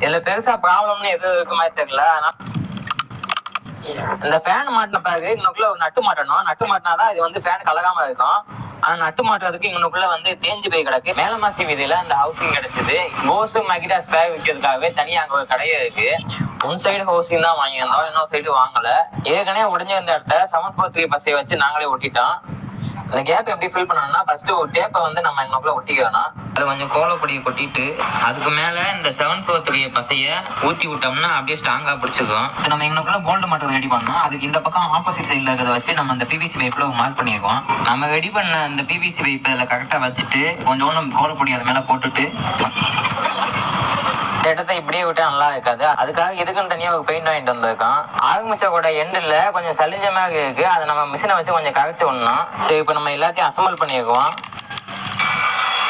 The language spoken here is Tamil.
இதுல பெருசா ப்ராப்ளம்னு எதுவும் இருக்க மாதிரி தெரியல. இந்த ஃபேன் மாட்டின பிறகு இன்னுக்குள்ள ஒரு நட்டு மாட்டணும். நட்டு மாட்டினாதான் இது வந்து ஃபேன் கலகாம இருக்கும். ஆனா நட்டு மாட்டுறதுக்கு இங்கனுக்குள்ள வந்து தேஞ்சு போய் கிடக்கு. மேலமாசி வீதியில அந்த ஹவுசிங் கிடைச்சது. ஹோஸ் மகிடா ஸ்பேர் விற்கிறதுக்காகவே தனியா அங்க ஒரு கடையே இருக்கு. ஒன் சைடு ஹவுசிங் தான் வாங்கியிருந்தோம், இன்னொரு சைடு வாங்கல. ஏற்கனவே உடஞ்சிருந்த இடத்த 743 பசையை வச்சு நாங்களே ஒட்டிட்டோம். இந்த கேப் எப்படி ஃபில் பண்ணணும்னா ஃபர்ஸ்ட் ஒரு டேப்பை வந்து நம்ம எங்களுக்குள்ள ஒட்டிக்கணும். அது கொஞ்சம் கோலப்பொடியை கொட்டிட்டு அதுக்கு மேல இந்த 743 பசையை ஊத்தி விட்டோம்னா அப்படியே ஸ்ட்ராங்கா பிடிச்சிக்கும். நம்ம எங்களுக்குள்ள போல்டு மட்டும் ரெடி பண்ணோம். அதுக்கு இந்த பக்கம் ஆப்போசிட் சைட்ல இருக்கிறத வச்சு நம்ம இந்த பிவிசி பைப்ல மார்க் பண்ணிருக்கோம். நம்ம ரெடி பண்ண இந்த பிவிசி பைப் அதில் கரெக்டா வச்சுட்டு கொஞ்சம் கோலப்பொடி அது மேல போட்டுட்டு இடத்தை இப்படியே விட்டா நல்லா இருக்காது. அதுக்காக இதுக்குன்னு தனியா ஒரு பெயிண்ட் வாங்கிட்டு வந்திருக்கோம். ஆரம்பிச்ச கூட எண்டில் கொஞ்சம் சலிஞ்ச மாதிரி இருக்கு. அதை நம்ம மிஷினை வச்சு கொஞ்சம் கரைச்சி விடணும். சரி, இப்போ நம்ம எல்லாத்தையும் அசம்பிள் பண்ணிருக்கோம்.